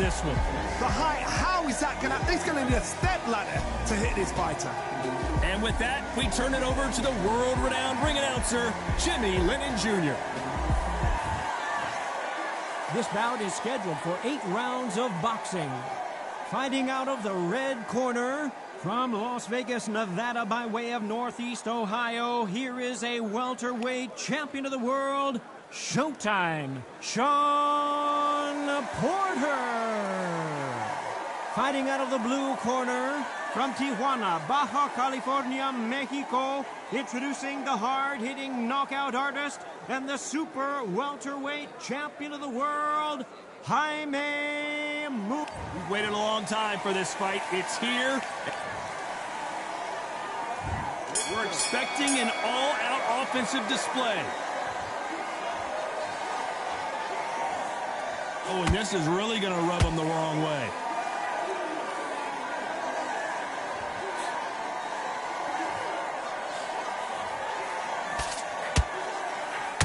this one. The height, how is that going to... He's going to need a step ladder to hit this fighter. And with that, we turn it over to the world-renowned ring announcer, Jimmy Lennon Jr. This bout is scheduled for 8 rounds of boxing. Fighting out of the red corner, from Las Vegas, Nevada, by way of Northeast Ohio, here is a welterweight champion of the world, Showtime, Shawn Porter. Fighting out of the blue corner, from Tijuana, Baja California, Mexico, introducing the hard-hitting knockout artist and the super welterweight champion of the world, Jaime Mu. We've waited a long time for this fight. It's here. We're expecting an all-out offensive display. Oh, and this is really going to rub him the wrong way.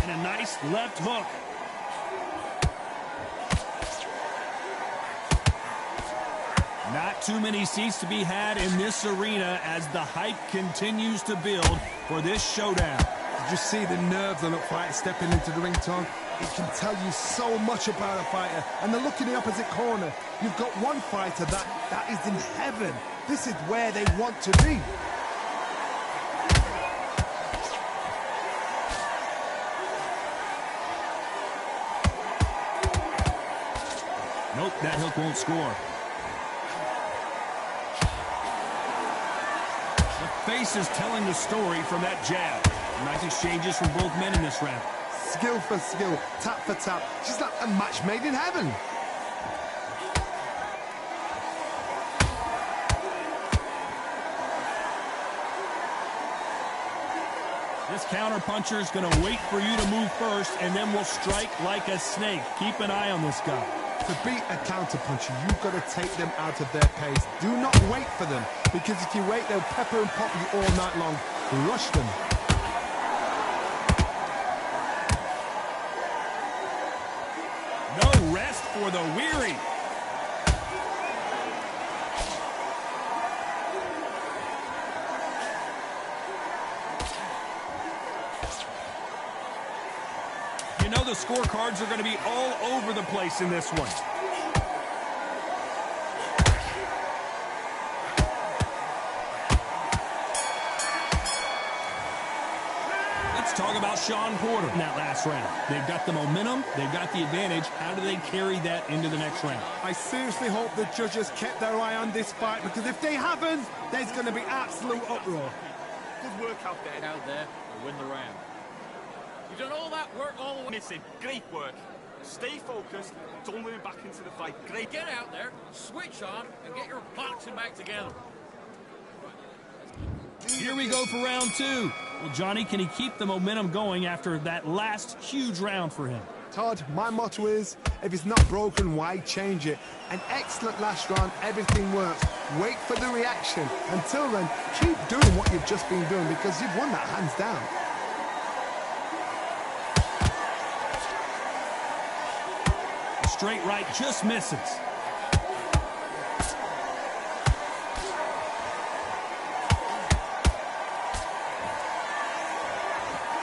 And a nice left hook. Not too many seats to be had in this arena as the hype continues to build for this showdown. Did you see the nerves on a fighter stepping into the ring, Tom? It can tell you so much about a fighter. And the look in the opposite corner. You've got one fighter that is in heaven. This is where they want to be. Nope, that hook won't score. The face is telling the story from that jab. Nice exchanges from both men in this round. Skill for skill, tap for tap. She's like a match made in heaven. This counter-puncher is going to wait for you to move first, and then will strike like a snake. Keep an eye on this guy. To beat a counter-puncher, you've got to take them out of their pace. Do not wait for them, because if you wait, they'll pepper and pop you all night long. Rush them. No rest for the weary. You know the scorecards are going to be all over the place in this one. Let's talk about Shawn Porter in that last round. They've got the momentum, they've got the advantage. How do they carry that into the next round? I seriously hope the judges kept their eye on this fight, because if they haven't, there's going to be absolute uproar. Good work out there to win the round. You've done all that work all the way missing. Great work. Stay focused. Don't let him back into the fight. Great. Get out there, switch on, and get your boxing back together. Here we go for round 2. Well, Johnny, can he keep the momentum going after that last huge round for him? Todd, my motto is, if it's not broken, why change it? An excellent last round, everything works. Wait for the reaction. Until then, keep doing what you've just been doing, because you've won that hands down. Straight right just misses.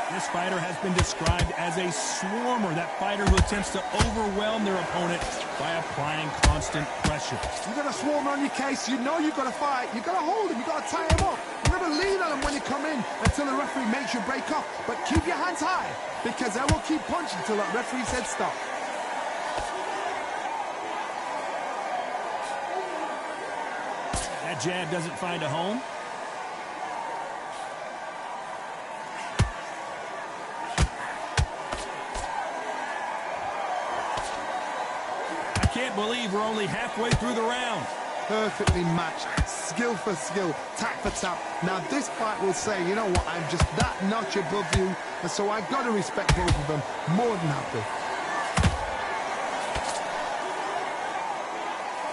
This fighter has been described as a swarmer, that fighter who attempts to overwhelm their opponent by applying constant pressure. You got a swarm on your case, you know you've got to fight, you've got to hold him, you've got to tie him up. You've got to lean on him when you come in until the referee makes you break off. But keep your hands high, because they will keep punching until that referee said stop. That jab doesn't find a home. I can't believe we're only halfway through the round. Perfectly matched, skill for skill, tap for tap. Now this fight will say, you know what, I'm just that notch above you, and so I've got to respect both of them. More than happy.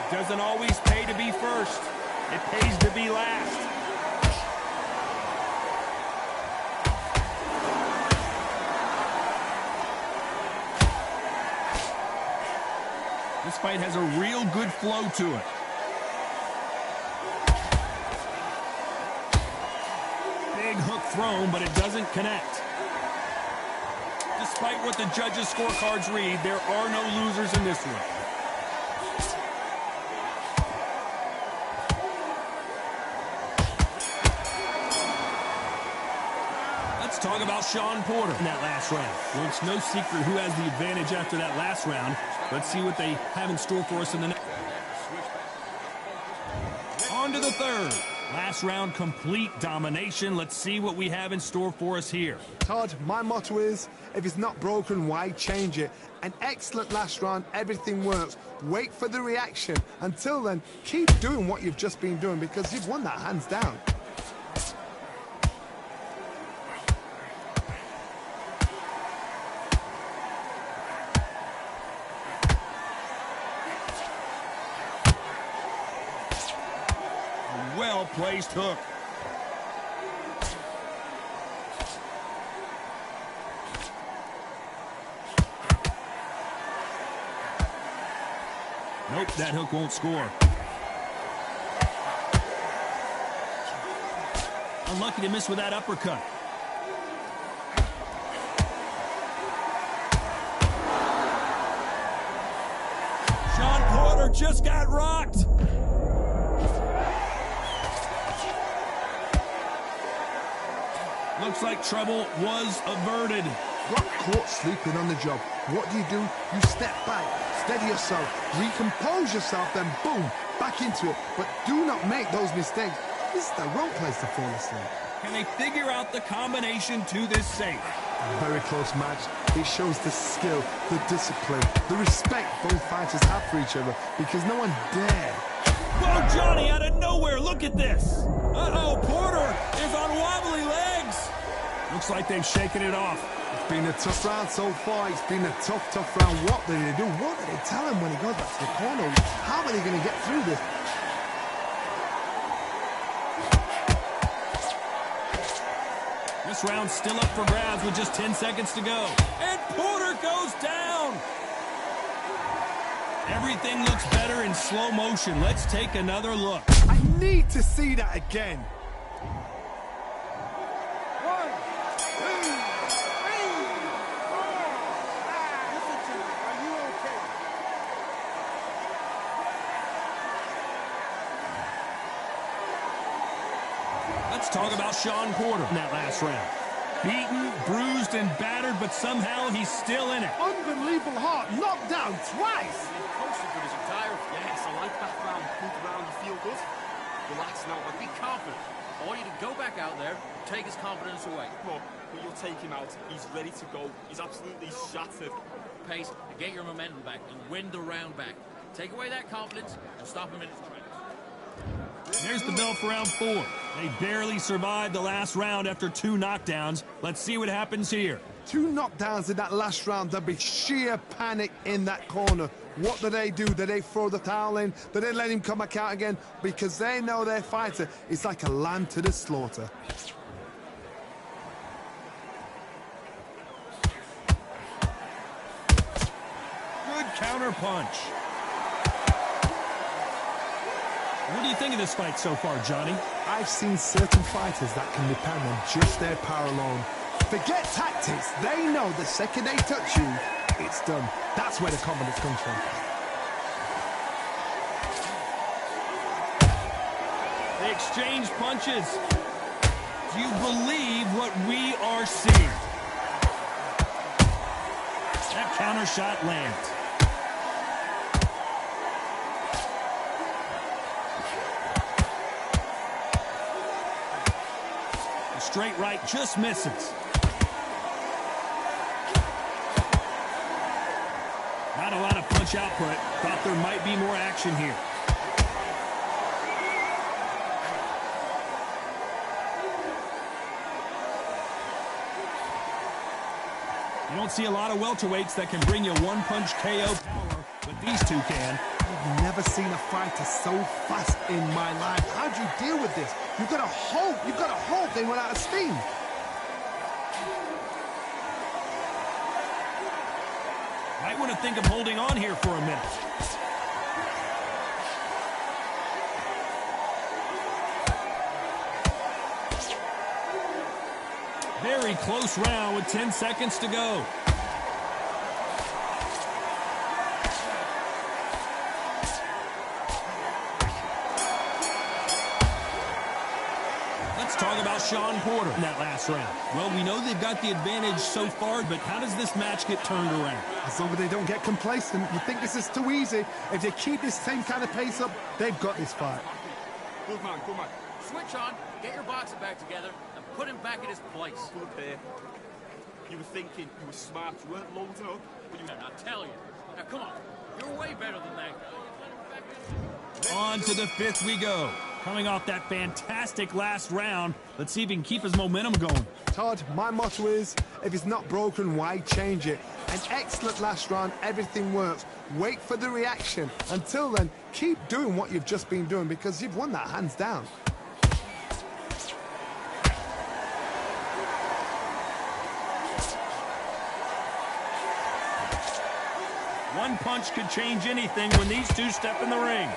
It doesn't always pay to be first. It pays to be last. This fight has a real good flow to it. Big hook thrown, but it doesn't connect. Despite what the judges' scorecards read, there are no losers in this one. Let's talk about Sean Porter in that last round. Well, it's no secret who has the advantage after that last round. Let's see what they have in store for us in the next. On to the third. Last round, complete domination. Let's see what we have in store for us here. Todd, my motto is, if it's not broken, why change it? An excellent last round, everything works. Wait for the reaction. Until then, keep doing what you've just been doing because you've won that hands down. Well-placed hook. Nope, that hook won't score. Unlucky to miss with that uppercut. Sean Porter just got rocked. Looks like trouble was averted. Got caught sleeping on the job. What do? You step back, steady yourself, recompose yourself, then boom, back into it. But do not make those mistakes. This is the wrong place to fall asleep. Can they figure out the combination to this safe? A very close match. It shows the skill, the discipline, the respect both fighters have for each other because no one dared. Whoa, Johnny, out of nowhere, look at this. Uh-oh, Porter is on wobbly legs. Looks like they've shaken it off. It's been a tough round so far. It's been a tough round. What did they do? What did they tell him when he goes back to the corner? How are they going to get through this? This round's still up for grabs with just 10 seconds to go. And Porter goes down. Everything looks better in slow motion. Let's take another look. I need to see that again. 1, 2, 3, 4, 5. Listen to me. Are you okay? Let's talk about Sean Porter in that last round. Beaten, bruised, and battered, but somehow he's still in it. Unbelievable heart. Knocked down twice. Yes, I like that round. Move around, you feel good. Relax now, but be confident. I want you to go back out there, take his confidence away. But you'll take him out. He's ready to go. He's absolutely shattered. Pace, and get your momentum back and win the round back. Take away that confidence and stop him in his tracks. There's the bell for round 4. They barely survived the last round after 2 knockdowns. Let's see what happens here. 2 knockdowns in that last round. There'll be sheer panic in that corner. What do? Do they throw the towel in? Do they let him come back out again? Because they know their fighter is like a lamb to the slaughter. Good counter punch. What do you think of this fight so far, Johnny? I've seen certain fighters that can depend on just their power alone. Forget tactics. They know the second they touch you, it's done. That's where the confidence comes from. They exchange punches. Do you believe what we are seeing? That counter shot lands. The straight right just misses. Not a lot of punch output. Thought there might be more action here. You don't see a lot of welterweights that can bring you one-punch KO power, but these two can. I've never seen a fighter so fast in my life. How do you deal with this? You've got to hope. You've got to hope they run out of steam. Might want to think of holding on here for a minute. very close round with 10 seconds to go. Let's talk about Sean Porter in that last round. Well, we know they've got the advantage so far, but how does this match get turned around? As long as they don't get complacent, you think this is too easy. If they keep this same kind of pace up, they've got this fight. Good man, good man. Switch on, get your boxing back together, and put him back in his place. Good there. You were thinking, you were smart, you weren't loading up. But you I tell you. Now, come on. You're way better than that guy. On to the fifth we go. Coming off that fantastic last round, let's see if he can keep his momentum going. Todd, my motto is, if it's not broken, why change it? An excellent last round, everything works. Wait for the reaction. Until then, keep doing what you've just been doing because you've won that hands down. One punch could change anything when these two step in the ring.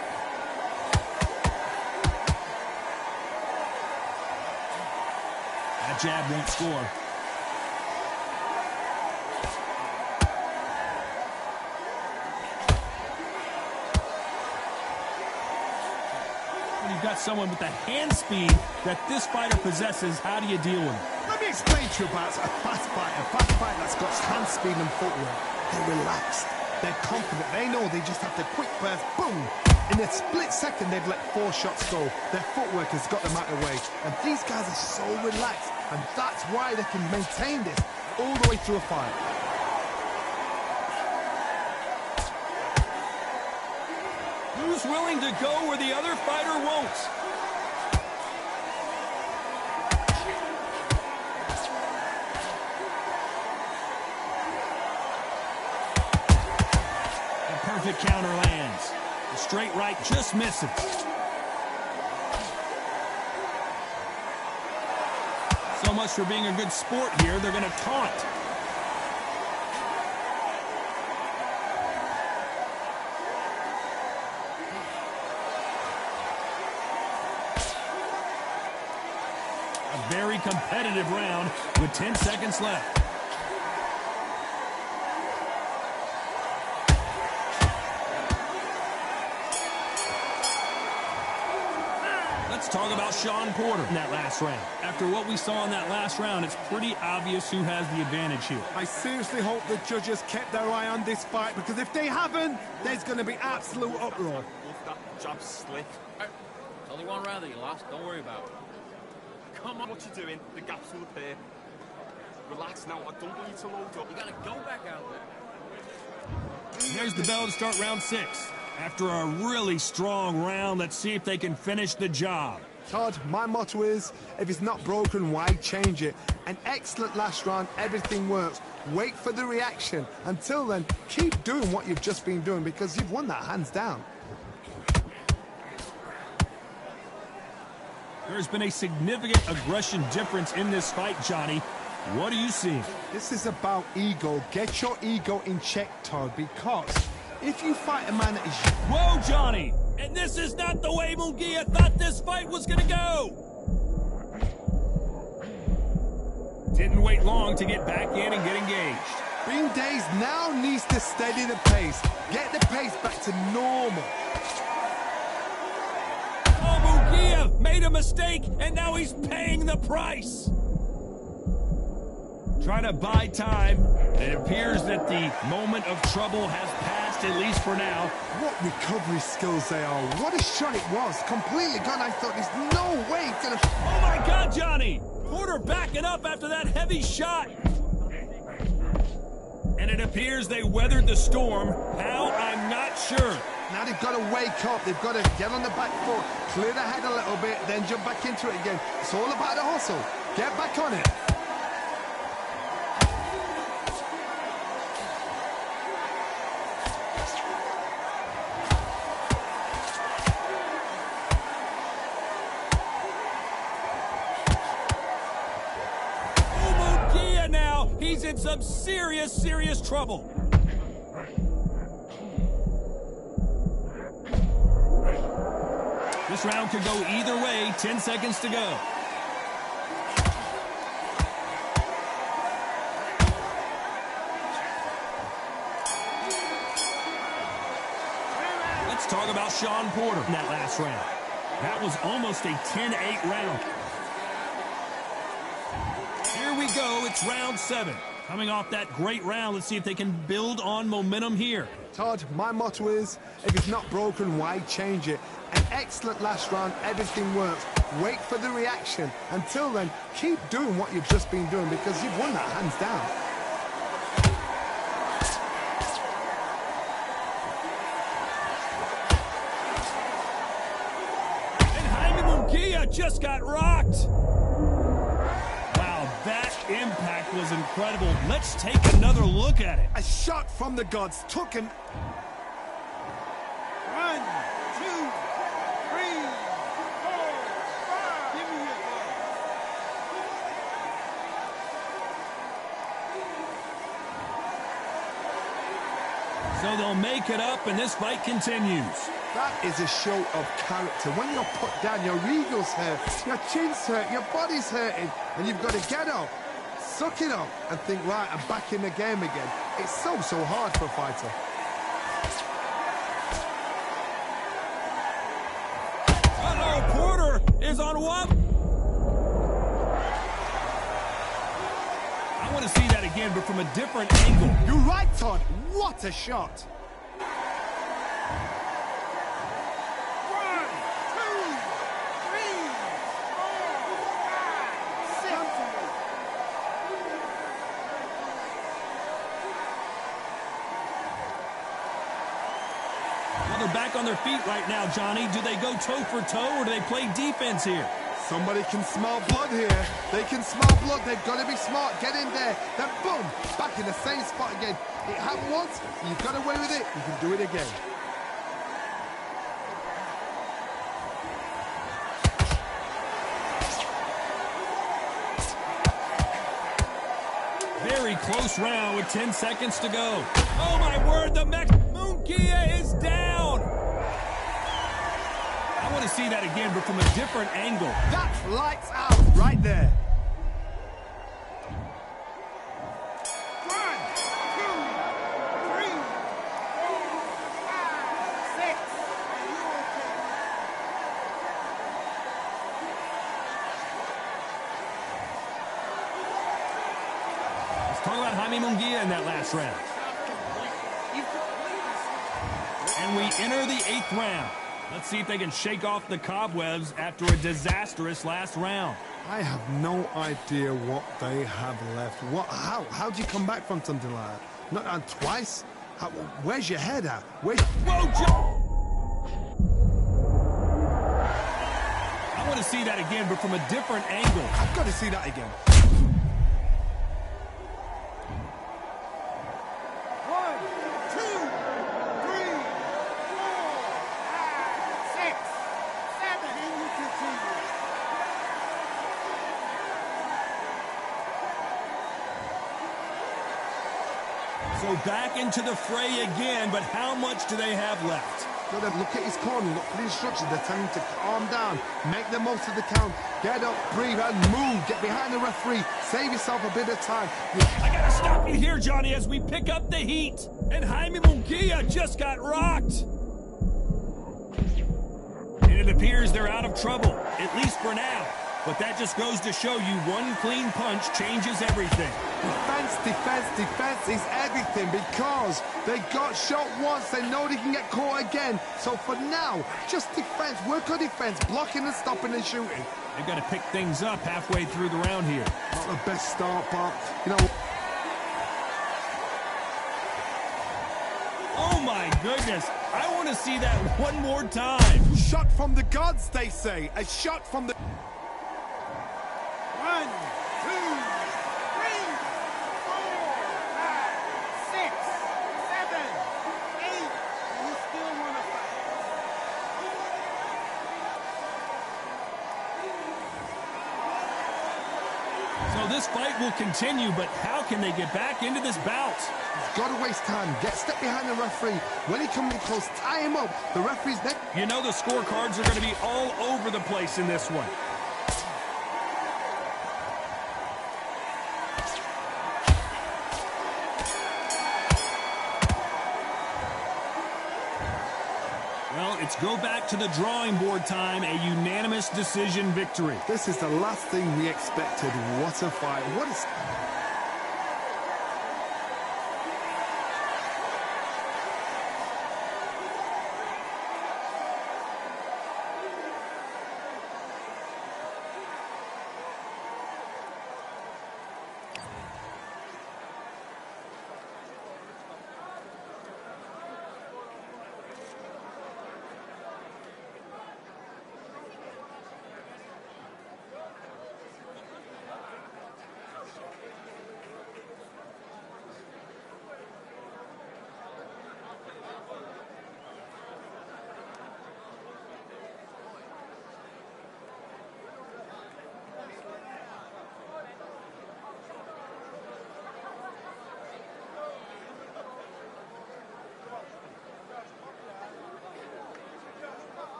That jab won't score. When you've got someone with the hand speed that this fighter possesses, how do you deal with it? Let me explain to you about a fast fighter that's got hand speed and footwork. They're relaxed. They're confident. They know they just have to quick press, boom. In a split second, they've let 4 shots go. Their footwork has got them out of the way. And these guys are so relaxed. And that's why they can maintain this all the way through a fight. Who's willing to go where the other fighter won't? Perfect counter lands. The straight right just misses. So much for being a good sport here. They're going to taunt. A very competitive round with 10 seconds left. Talk about Sean Porter in that last round. After what we saw in that last round, it's pretty obvious who has the advantage here. I seriously hope the judges kept their eye on this fight, because if they haven't, there's going to be absolute uproar. Love that jab slick. Right. It's only one round that you lost. Don't worry about it. Come on, what you doing? The gaps will appear. Relax now, I don't want you to load up. You gotta go back out there. There's the bell to start round 6. After a really strong round, let's see if they can finish the job. Todd, my motto is, if it's not broken, why change it? An excellent last round, everything works. Wait for the reaction. Until then, keep doing what you've just been doing because you've won that hands down. There's been a significant aggression difference in this fight, Johnny. What do you see? This is about ego. Get your ego in check, Todd, because if you fight a man that is... Whoa, Johnny! And this is not the way Munguia thought this fight was gonna go! Didn't wait long to get back in and get engaged. Being dazed now needs to steady the pace. Get the pace back to normal. Oh, Munguia made a mistake, and now he's paying the price! Trying to buy time. It appears that the moment of trouble has passed, at least for now. What recovery skills they are. What a shot it was. Completely gone. I thought there's no way it's gonna... Oh my God, Johnny! Porter backing up after that heavy shot. And it appears they weathered the storm. How? I'm not sure. Now they've got to wake up. They've got to get on the back foot, clear the head a little bit, then jump back into it again. It's all about the hustle. Get back on it. He's in some serious trouble. This round could go either way. 10 seconds to go. Let's talk about Sean Porter in that last round. That was almost a 10-8 round. Here we go. It's round 7. Coming off that great round, let's see if they can build on momentum here. Todd, my motto is, if it's not broken, why change it? An excellent last round, everything works. Wait for the reaction. Until then, keep doing what you've just been doing because you've won that hands down. Just got rocked. Wow, that impact was incredible. Let's take another look at it. A shot from the gods took an... 1, 2, 3, 4, 5. Give me your ball. So they'll make it up, and this fight continues. That is a show of character. When you're put down, your ego's hurt, your chin's hurt, your body's hurting, and you've got to get up, suck it up, and think, right, I'm back in the game again. It's so hard for a fighter. Uh-oh, Porter is on one. I want to see that again, but from a different angle. You're right, Todd. What a shot. They're back on their feet right now, Johnny. Do they go toe for toe or do they play defense here? Somebody can smell blood here. They can smell blood. They've got to be smart. Get in there. Then boom, back in the same spot again. It happened once. You got away with it. You can do it again. Very close round with 10 seconds to go. Oh, my word, the Munguia is down. I want to see that again, but from a different angle. That's lights out right there. 1, 2, 3, 4, 5, 6. Let's talk about Jaime Munguia in that last round. And we enter the 8th round. Let's see if they can shake off the cobwebs after a disastrous last round. I have no idea what they have left. How do you come back from something like that? Not on twice? Where's your head at? Whoa, Joe! I want to see that again, but from a different angle. I've got to see that again. 1, 2, 3, 4, 5, 6, 7, and you continue. So back into the fray again, but how much do they have left? Got to look at his corner, look for the instructions. They're telling him to calm down, make the most of the count, get up, breathe, and move. Get behind the referee, save yourself a bit of time. I gotta stop you here, Johnny, as we pick up the heat. And Jaime Munguia just got rocked. And it appears they're out of trouble, at least for now. But that just goes to show you one clean punch changes everything. Defense, defense, defense is everything because they got shot once. They know they can get caught again. So for now, just defense. Work on defense, blocking and stopping and shooting. They've got to pick things up halfway through the round here. Not the best start, but, you know... Oh, my goodness. I want to see that one more time. Shot from the gods, they say. A shot from the... 1, 2, 3, 4, 5, 6, 7, 8. You still want to fight. So this fight will continue, but how can they get back into this bout? He's got to waste time. Step behind the referee. When he comes in close, tie him up. The referee's next. You know the scorecards are going to be all over the place in this one. Well, it's go back to the drawing board time, a unanimous decision victory. This is the last thing we expected. What a fight. What a...